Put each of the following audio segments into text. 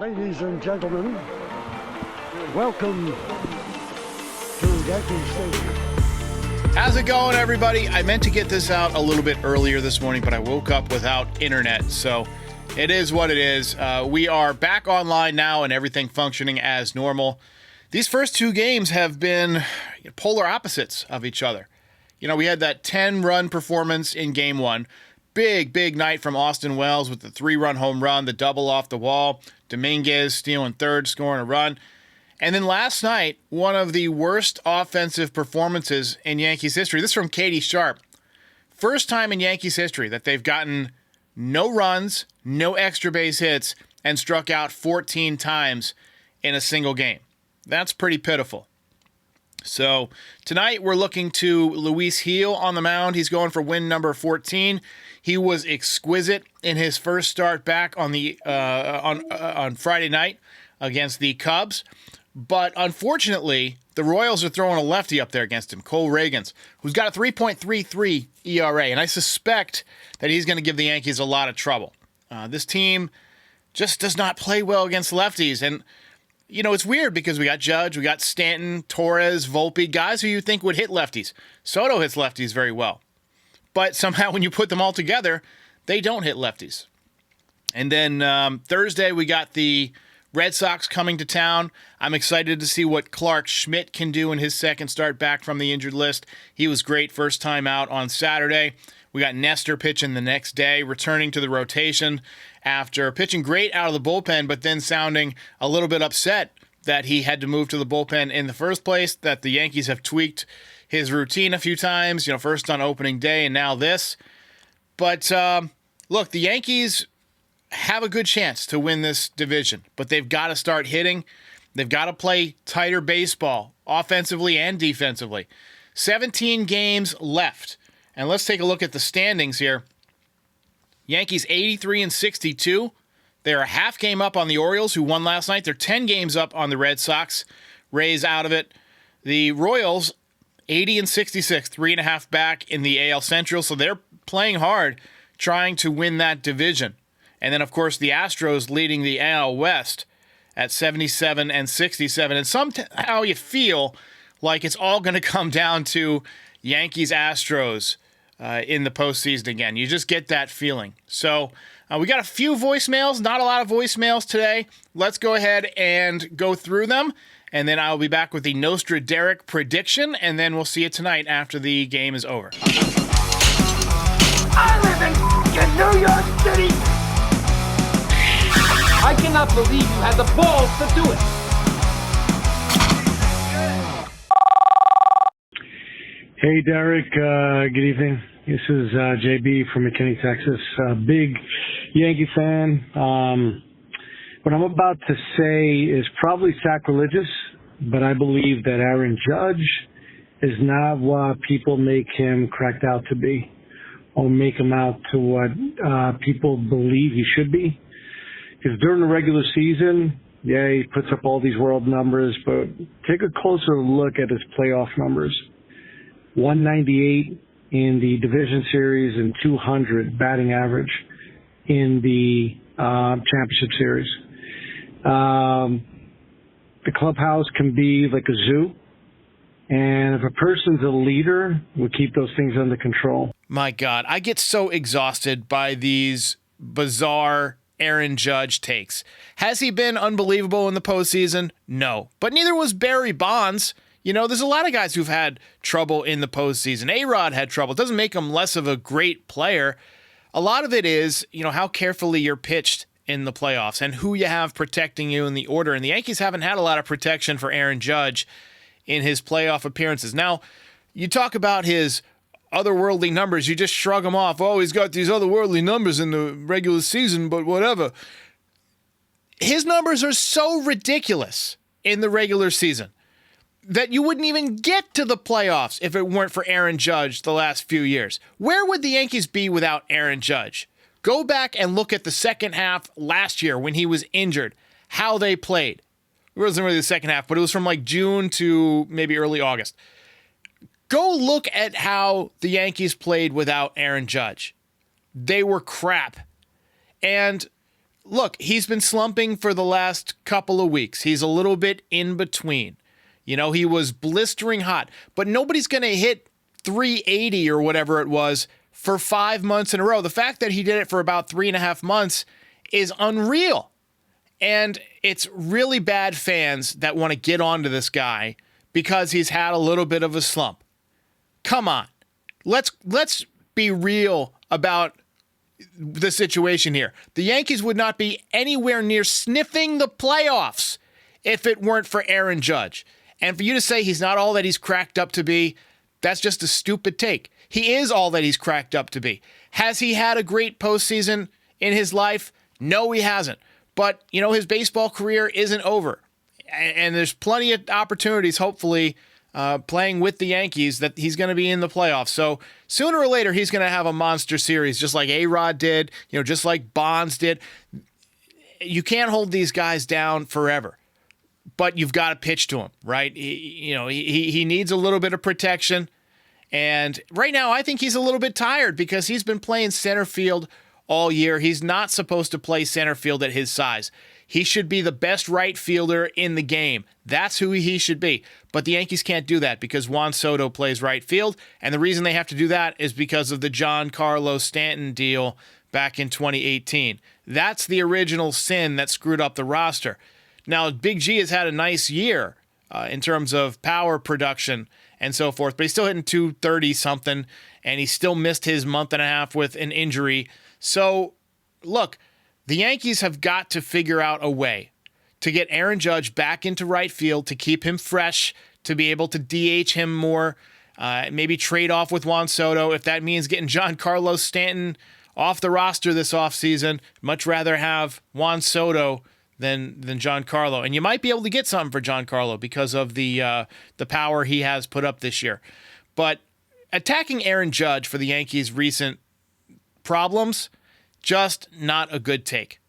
Ladies and gentlemen, welcome to Yankee Stadium. How's it going, everybody? I meant to get this out a little bit earlier this morning, but I woke up without internet, so it is what it is. We are back online now and everything functioning as normal. These first two games have been polar opposites of each other. You know, we had that 10-run performance in Game 1. Big night from Austin Wells with the 3-run home run, the double off the wall. Dominguez stealing third, scoring a run. And then last night, one of the worst offensive performances in Yankees history. This is from Katie Sharp. First time in Yankees history that they've gotten no runs, no extra base hits, and struck out 14 times in a single game. That's pretty pitiful. So tonight we're looking to Luis Gil on the mound. He's going for win number 14. He was exquisite in his first start back on the on Friday night against the Cubs. But unfortunately, the Royals are throwing a lefty up there against him, Cole Ragans, who's got a 3.33 ERA. And I suspect that he's going to give the Yankees a lot of trouble. This team just does not play well against lefties. And you know, it's weird because we got Judge, we got Stanton, Torres, Volpe, guys who you think would hit lefties. Soto hits lefties very well. But somehow when you put them all together, they don't hit lefties. And then Thursday we got the Red Sox coming to town. I'm excited to see what Clark Schmidt can do in his second start back from the injured list. He was great first time out on Saturday. We got Nestor pitching the next day, returning to the rotation after pitching great out of the bullpen, but then sounding a little bit upset that he had to move to the bullpen in the first place, that the Yankees have tweaked his routine a few times, you know, first on opening day and now this. But look, the Yankees have a good chance to win this division, but they've got to start hitting. They've got to play tighter baseball, offensively and defensively. 17 games left. And let's take a look at the standings here. Yankees 83 and 62. They're a half game up on the Orioles, who won last night. They're 10 games up on the Red Sox. Rays out of it. The Royals 80 and 66, 3.5 back in the AL Central. So they're playing hard, trying to win that division. And then, of course, the Astros leading the AL West at 77 and 67. And somehow you feel like it's all going to come down to Yankees-Astros in the postseason again. You just get that feeling. So we got a few voicemails, not a lot of voicemails today. Let's go ahead and go through them, and then I'll be back with the NostraDerek prediction, and then we'll see you tonight after the game is over. I live in New York City! I cannot believe you had the balls to do it! Hey, Derek. Good evening. This is JB from McKinney, Texas. Big Yankee fan. What I'm about to say is probably sacrilegious, but I believe that Aaron Judge is not what people make him cracked out to be, or make him out to what people believe he should be. Because during the regular season, yeah, he puts up all these world numbers, but take a closer look at his playoff numbers. 198 in the division series and 200 batting average in the championship series. The clubhouse can be like a zoo, and if a person's a leader, we keep those things under control. My God, I get so exhausted by these bizarre Aaron Judge takes. Has he been unbelievable in the postseason? No, but neither was Barry Bonds. You know, there's a lot of guys who've had trouble in the postseason. A-Rod had trouble. It doesn't make him less of a great player. A lot of it is, you know, how carefully you're pitched in the playoffs and who you have protecting you in the order. And the Yankees haven't had a lot of protection for Aaron Judge in his playoff appearances. Now, you talk about his otherworldly numbers. You just shrug them off. Oh, he's got these otherworldly numbers in the regular season, but whatever. His numbers are so ridiculous in the regular season that you wouldn't even get to the playoffs if it weren't for Aaron Judge the last few years. Where would the Yankees be without Aaron Judge? Go back and look at the second half last year when he was injured, how they played. It wasn't really the second half, but it was from like June to maybe early August. Go look at how the Yankees played without Aaron Judge. They were crap. And look, he's been slumping for the last couple of weeks. He's a little bit in between. You know, he was blistering hot, but nobody's going to hit 380 or whatever it was for 5 months in a row. The fact that he did it for about 3.5 months is unreal. And it's really bad fans that want to get onto this guy because he's had a little bit of a slump. Come on. Let's be real about the situation here. The Yankees would not be anywhere near sniffing the playoffs if it weren't for Aaron Judge. And for you to say he's not all that he's cracked up to be, that's just a stupid take. He is all that he's cracked up to be. Has he had a great postseason in his life? No, he hasn't. But, you know, his baseball career isn't over. And there's plenty of opportunities, hopefully, playing with the Yankees, that he's going to be in the playoffs. So sooner or later, he's going to have a monster series, just like A-Rod did, you know, just like Bonds did. You can't hold these guys down forever. But you've got to pitch to him, right? He needs a little bit of protection. And right now, I think he's a little bit tired because he's been playing center field all year. He's not supposed to play center field at his size. He should be the best right fielder in the game. That's who he should be. But the Yankees can't do that because Juan Soto plays right field. And the reason they have to do that is because of the Giancarlo Stanton deal back in 2018. That's the original sin that screwed up the roster. Now, Big G has had a nice year in terms of power production and so forth, but he's still hitting 230-something, and he still missed his month and a half with an injury. So, look, the Yankees have got to figure out a way to get Aaron Judge back into right field, to keep him fresh, to be able to DH him more, maybe trade off with Juan Soto. If that means getting Giancarlo Stanton off the roster this offseason, much rather have Juan Soto than Giancarlo. And you might be able to get something for Giancarlo because of the power he has put up this year. But attacking Aaron Judge for the Yankees' recent problems, just not a good take.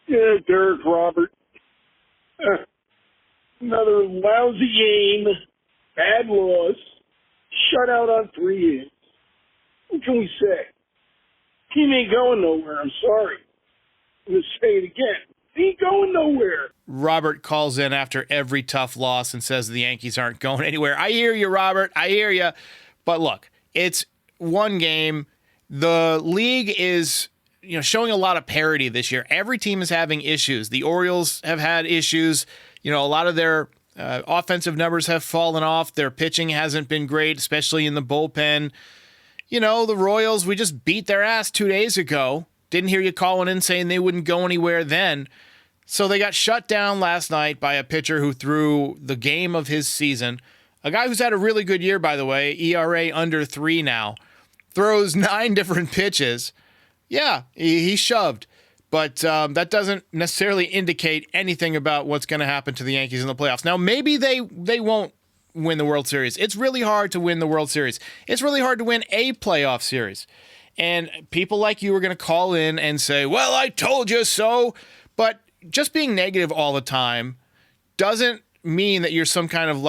Yeah, Derek, Robert. Another lousy game, bad loss, shutout on 3 innings. What can we say? Team ain't going nowhere, I'm sorry. I'm going to say it again. He ain't going nowhere. Robert calls in after every tough loss and says the Yankees aren't going anywhere. I hear you, Robert. I hear you. But look, it's one game. The league is, showing a lot of parity this year. Every team is having issues. The Orioles have had issues. A lot of their offensive numbers have fallen off. Their pitching hasn't been great, especially in the bullpen. The Royals, we just beat their ass 2 days ago. Didn't hear you calling in saying they wouldn't go anywhere then. So they got shut down last night by a pitcher who threw the game of his season. A guy who's had a really good year, by the way, ERA under 3 now. Throws 9 different pitches. Yeah, he shoved. But that doesn't necessarily indicate anything about what's going to happen to the Yankees in the playoffs. Now, maybe they won't win the World Series. It's really hard to win the World Series. It's really hard to win a playoff series. And people like you are going to call in and say, well, I told you so. But just being negative all the time doesn't mean that you're some kind of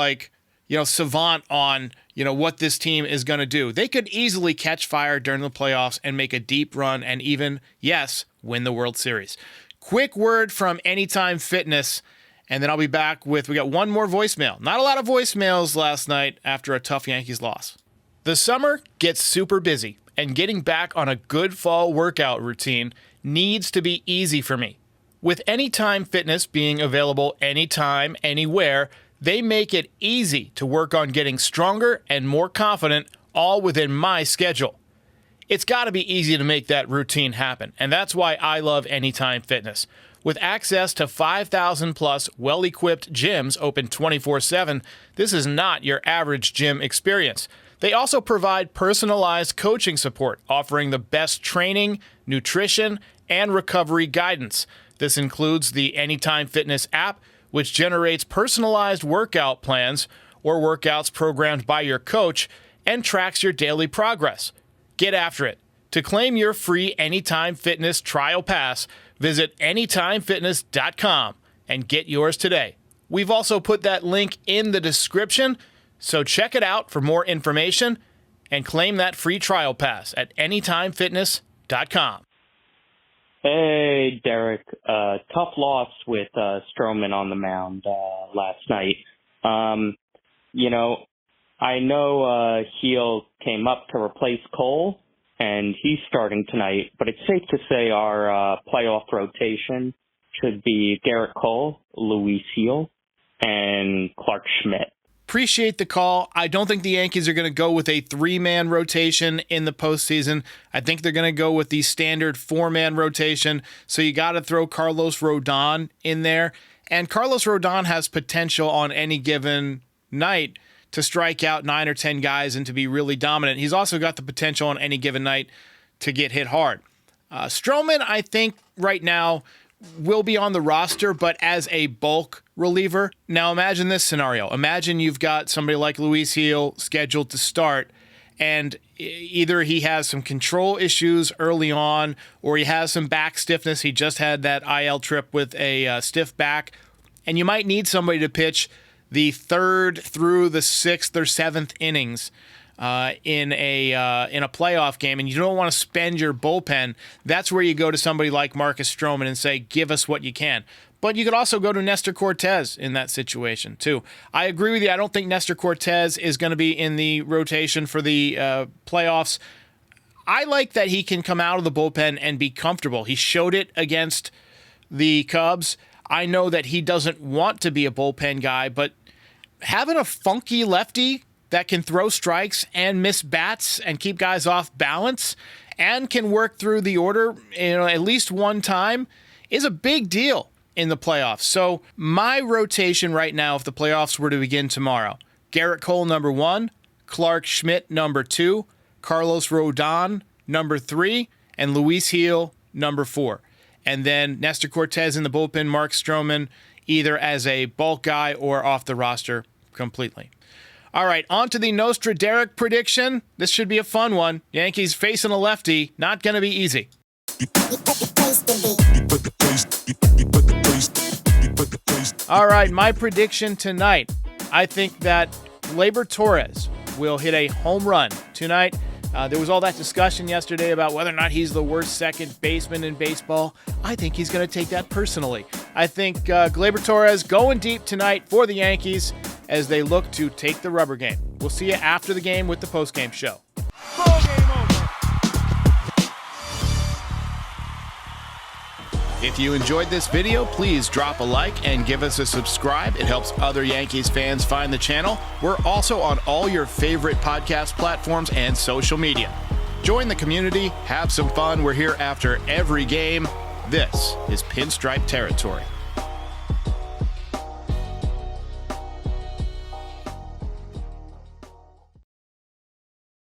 savant on, what this team is going to do. They could easily catch fire during the playoffs and make a deep run and even, yes, win the World Series. Quick word from Anytime Fitness, and then I'll be back we got one more voicemail. Not a lot of voicemails last night after a tough Yankees loss. The summer gets super busy, and getting back on a good fall workout routine needs to be easy for me. With Anytime Fitness being available anytime, anywhere, they make it easy to work on getting stronger and more confident, all within my schedule. It's got to be easy to make that routine happen, and that's why I love Anytime Fitness. With access to 5,000 plus well-equipped gyms open 24/7, this is not your average gym experience. They also provide personalized coaching support, offering the best training, nutrition, and recovery guidance. This includes the Anytime Fitness app, which generates personalized workout plans or workouts programmed by your coach and tracks your daily progress. Get after it. To claim your free Anytime Fitness trial pass, visit AnytimeFitness.com and get yours today. We've also put that link in the description, so check it out for more information and claim that free trial pass at AnytimeFitness.com. Hey, Derek. Tough loss with Stroman on the mound last night. I know Heel came up to replace Cole, and he's starting tonight, but it's safe to say our playoff rotation should be Garrett Cole, Luis Heel, and Clark Schmidt. Appreciate the call. I don't think the Yankees are going to go with a 3-man rotation in the postseason. I think they're going to go with the standard 4-man rotation. So you got to throw Carlos Rodon in there. And Carlos Rodon has potential on any given night to strike out 9 or 10 guys and to be really dominant. He's also got the potential on any given night to get hit hard. Stroman, I think right now, will be on the roster, but as a bulk reliever. Now imagine this scenario. Imagine you've got somebody like Luis Heel scheduled to start, and either he has some control issues early on, or he has some back stiffness. He just had that IL trip with a stiff back, and you might need somebody to pitch the 3rd through the 6th or 7th innings in a playoff game, and you don't want to spend your bullpen. That's where you go to somebody like Marcus Stroman and say, give us what you can. But you could also go to Nestor Cortes in that situation, too. I agree with you. I don't think Nestor Cortes is going to be in the rotation for the playoffs. I like that he can come out of the bullpen and be comfortable. He showed it against the Cubs. I know that he doesn't want to be a bullpen guy, but having a funky lefty that can throw strikes and miss bats and keep guys off balance and can work through the order at least one time is a big deal in the playoffs. So my rotation right now, if the playoffs were to begin tomorrow, Garrett Cole, number 1, Clark Schmidt, number 2, Carlos Rodon, number 3, and Luis Heel, number 4. And then Nestor Cortes in the bullpen, Mark Stroman, either as a bulk guy or off the roster completely. All right, on to the NostraDerek prediction. This should be a fun one. Yankees facing a lefty, not going to be easy. All right, my prediction tonight. I think that Gleyber Torres will hit a home run tonight. There was all that discussion yesterday about whether or not he's the worst second baseman in baseball. I think he's going to take that personally. I think Gleyber Torres going deep tonight for the Yankees as they look to take the rubber game. We'll see you after the game with the postgame show. Ball game over. If you enjoyed this video, please drop a like and give us a subscribe. It helps other Yankees fans find the channel. We're also on all your favorite podcast platforms and social media. Join the community, have some fun. We're here after every game. This is Pinstripe Territory.